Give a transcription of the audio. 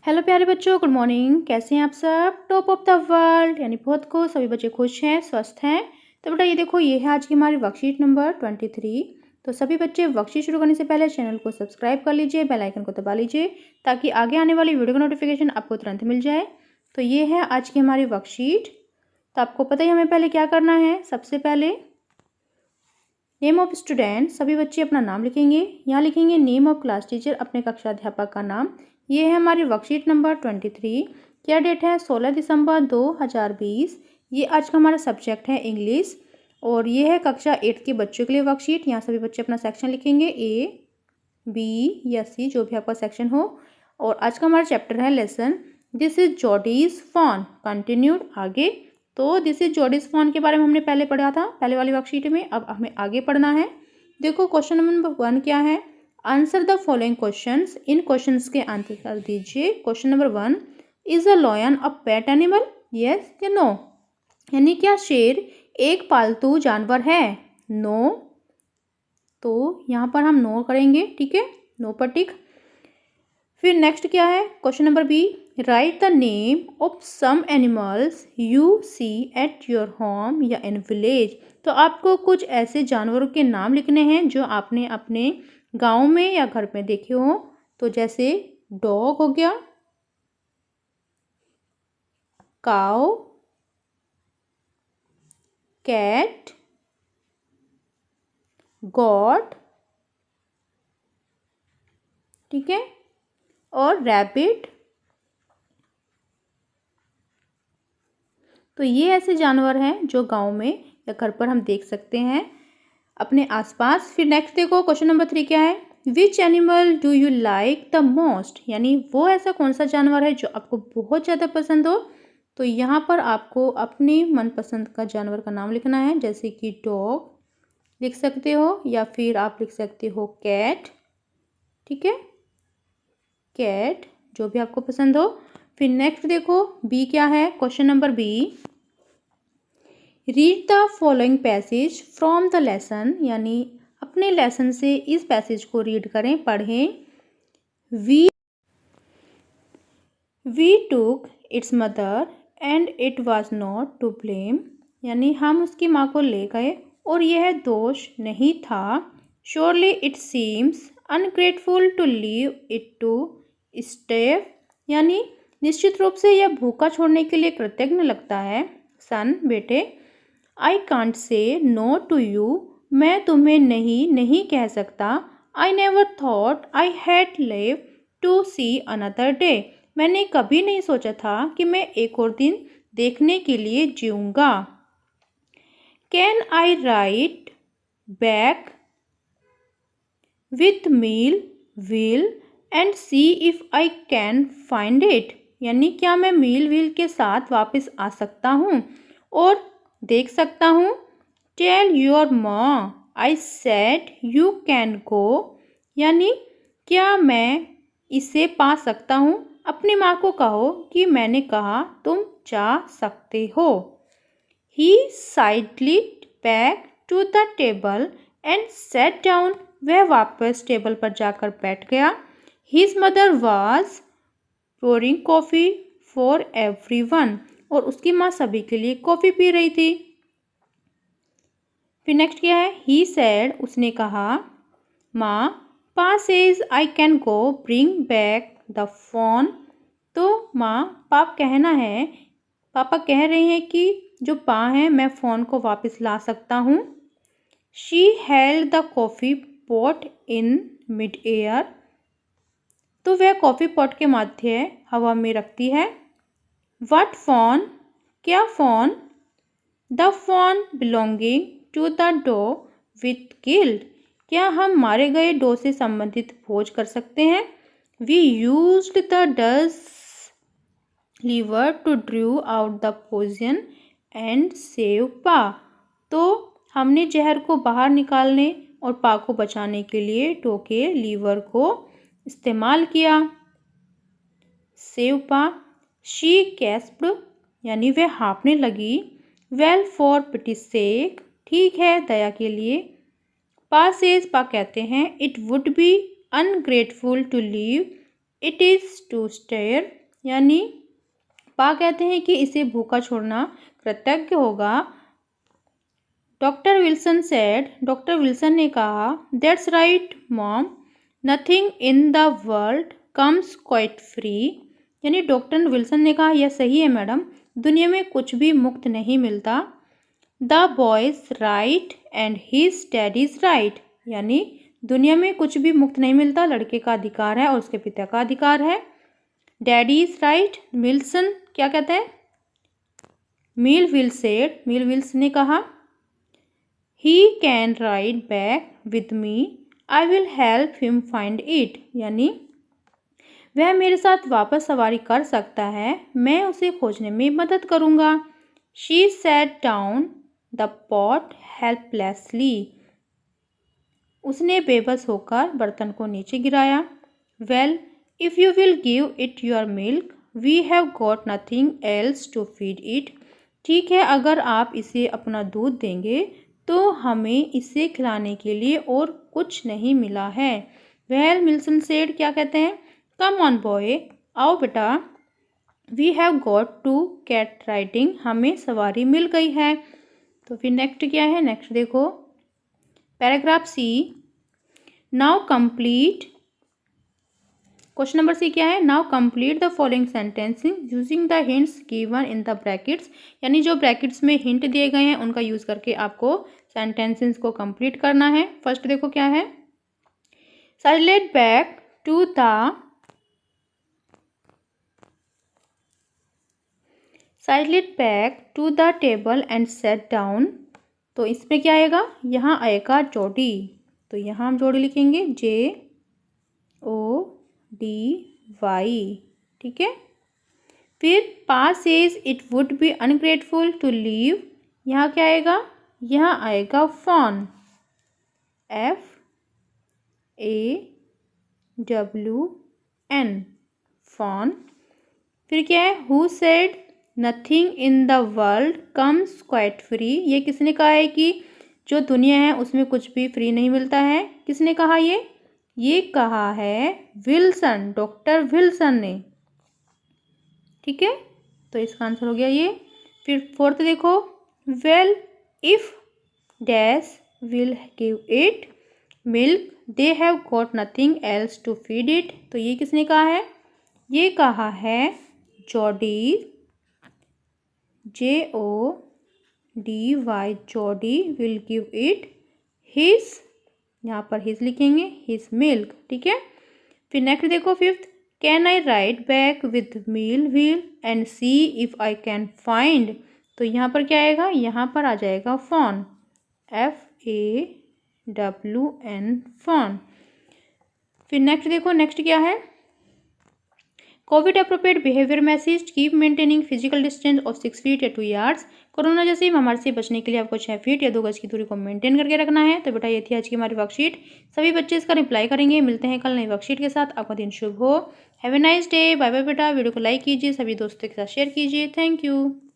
Hello प्यारे बच्चों, good morning. कैसे हैं आप सब? टॉप ऑफ द वर्ल्ड यानी बहुत खुश, सभी बच्चे खुश हैं, स्वस्थ हैं। तो बेटा ये देखो, ये है आज की हमारी वर्कशीट नंबर 23। तो सभी बच्चे वर्कशीट शुरू करने से पहले चैनल को सब्सक्राइब कर लीजिए, बेल आइकन को दबा लीजिए ताकि आगे आने वाली वीडियो का नोटिफिकेशन आपको तुरंत मिल जाए। तो ये है आज की हमारी वर्कशीट। तो आपको पता ही हमें पहले क्या करना है। सबसे पहले नेम ऑफ स्टूडेंट, सभी बच्चे अपना नाम लिखेंगे। यहाँ लिखेंगे नेम ऑफ क्लास टीचर, अपने कक्षा अध्यापक का नाम। ये है हमारी वर्कशीट नंबर 23। क्या डेट है? 16 दिसंबर 2020। ये आज का हमारा सब्जेक्ट है इंग्लिश और ये है कक्षा 8 के बच्चों के लिए वर्कशीट। यहाँ सभी बच्चे अपना सेक्शन लिखेंगे, ए बी या सी, जो भी आपका सेक्शन हो। और आज का हमारा चैप्टर है lesson this is Jodie's phone continued. आगे तो दिस इज जॉडीज फोन के बारे में हमने पहले पढ़ा था पहले वाली वर्कशीट में। अब हमें आगे पढ़ना है। देखो क्वेश्चन नंबर 1 क्या है। Answer the following questions, in questions के आंसर दीजिए। Question number 1, is a lion a pet animal, yes या नो? यानी क्या शेर एक पालतू जानवर है? नो। तो यहाँ पर हम नो करेंगे, ठीक है, नो पर टिक। फिर नेक्स्ट क्या है, question number B, write the name of some animals you see at your home या इन विलेज। तो आपको कुछ ऐसे जानवरों के नाम लिखने हैं जो आपने अपने गांव में या घर में देखे हो। तो जैसे डॉग हो गया, काऊ, कैट, गॉट, ठीक है, और रैबिट। तो ये ऐसे जानवर हैं जो गांव में या घर पर हम देख सकते हैं अपने आसपास। फिर नेक्स्ट देखो क्वेश्चन नंबर 3 क्या है, which animal do you like the most, यानी वो ऐसा कौन सा जानवर है जो आपको बहुत ज़्यादा पसंद हो। तो यहाँ पर आपको अपने मनपसंद का जानवर का नाम लिखना है, जैसे कि डॉग लिख सकते हो या फिर आप लिख सकते हो कैट, ठीक है, कैट, जो भी आपको पसंद हो। फिर नेक्स्ट देखो बी क्या है, question number B, read the following passage from the lesson, यानी अपने लेसन से इस पैसेज को रीड करें, पढ़ें। We took its mother and it was not to blame, यानी हम उसकी माँ को ले गए और यह दोष नहीं था। Surely it seems ungrateful to leave it to starve, यानी निश्चित रूप से यह भूखा छोड़ने के लिए कृतज्ञ लगता है। सन, बेटे, I can't say no to you, मैं तुम्हें नहीं कह सकता। I never thought I had live to see another day, मैंने कभी नहीं सोचा था कि मैं एक और दिन देखने के लिए जीऊँगा। Can I ride back with Millwheel and see if I can find it, यानी क्या मैं मील व्हील के साथ वापस आ सकता हूँ और देख सकता हूँ। Tell your mom I said you can go, यानी क्या मैं इसे पा सकता हूँ। अपनी माँ को कहो कि मैंने कहा तुम जा सकते हो। He sidled back to the table and set down, वह वापस टेबल पर जाकर बैठ गया। His mother was pouring coffee for everyone, और उसकी माँ सभी के लिए कॉफ़ी पी रही थी। फिर नेक्स्ट क्या है, ही सेड, उसने कहा, माँ, पा says I can go bring back the phone. तो माँ, पापा कह रहे हैं कि जो पा है मैं फ़ोन को वापस ला सकता हूँ। She held the coffee pot in mid air, तो वह कॉफ़ी पॉट के मध्य हवा में रखती है। व्हाट फोन, क्या fawn? The fawn belonging to the doe with killed, क्या हम मारे गए डो से संबंधित खोज कर सकते हैं। We used the doe's liver to drew out the poison and save Pa, तो हमने जहर को बाहर निकालने और पा को बचाने के लिए डो के लीवर को इस्तेमाल किया। सेव पा, शी गैस्प्ड, यानी वह हाँफने लगी। वेल फॉर पिटी सेक, ठीक है दया के लिए। पा सेज, पा कहते हैं, it would be ungrateful to leave it is to starve, यानी पा कहते हैं कि इसे भूखा छोड़ना कृतज्ञ होगा। Doctor Wilson said, doctor Wilson ने कहा, that's right mom, nothing in the world comes quite free, यानी डॉक्टर विल्सन ने कहा यह सही है मैडम, दुनिया में कुछ भी मुफ्त नहीं मिलता। The boys right and his daddies right, यानी दुनिया में कुछ भी मुफ्त नहीं मिलता, लड़के का अधिकार है और उसके पिता का अधिकार है। डैडी इज राइट, मिल्सन क्या कहते हैं, मिल विल्स ने कहा, he can ride back with me, I will help him find it, यानी वह मेरे साथ वापस सवारी कर सकता है, मैं उसे खोजने में मदद करूँगा। She sat down the pot helplessly, उसने बेबस होकर बर्तन को नीचे गिराया। Well if you will give it your milk we have got nothing else to feed it, ठीक है अगर आप इसे अपना दूध देंगे तो हमें इसे खिलाने के लिए और कुछ नहीं मिला है। वेल मिल्सन सेड क्या कहते हैं, कम ऑन बॉय, आओ बेटा, we have got to get riding, हमें सवारी मिल गई है। तो फिर नेक्स्ट क्या है, नेक्स्ट देखो paragraph C, now complete, question number C क्या है, now complete the following sentences using the hints given in the brackets, यानी जो ब्रैकेट्स में हिंट दिए गए हैं उनका यूज करके आपको सेंटेंसेस को कंप्लीट करना है। फर्स्ट देखो क्या है, silent back to the silent back to the table and set down, तो इसमें क्या आएगा, यहाँ आएगा जोड़ी, तो यहाँ हम जोड़ी लिखेंगे JODY, ठीक है। फिर Pa says it would be ungrateful to leave, यहाँ क्या आएगा, यहाँ आएगा फॉन, FAWN, फॉन। फिर क्या है, who said nothing in the world comes quite free, ये किसने कहा है कि जो दुनिया है उसमें कुछ भी फ्री नहीं मिलता है, किसने कहा ये कहा है विल्सन, डॉक्टर विल्सन ने, ठीक है। तो इसका आंसर हो गया ये। फिर फोर्थ देखो, well if dash will give it milk they have got nothing else to feed it, तो ये किसने कहा है, ये कहा है Jody, JODY, Jody will give it his, यहाँ पर हिज लिखेंगे, हिज मिल्क, ठीक है। फिर नेक्स्ट देखो fifth, can I ride back with Millwheel and see if I can find, तो यहाँ पर क्या आएगा, यहाँ पर आ जाएगा फॉन, FAWN, फॉन। फिर नेक्स्ट देखो, नेक्स्ट क्या है, covid appropriate behaviour message, keep maintaining physical distance of 6 feet या 2 यार्ड्स, कोरोना जैसी महामारी से बचने के लिए आपको 6 फीट या 2 गज की दूरी को मेंटेन करके रखना है। तो बेटा ये थी आज की हमारी वर्कशीट, सभी बच्चे इसका रिप्लाई करेंगे। मिलते हैं कल नई वर्कशीट के साथ, आपका दिन शुभ हो, have a nice day, bye bye बेटा। वीडियो को लाइक कीजिए, सभी दोस्तों के साथ शेयर कीजिए, थैंक यू।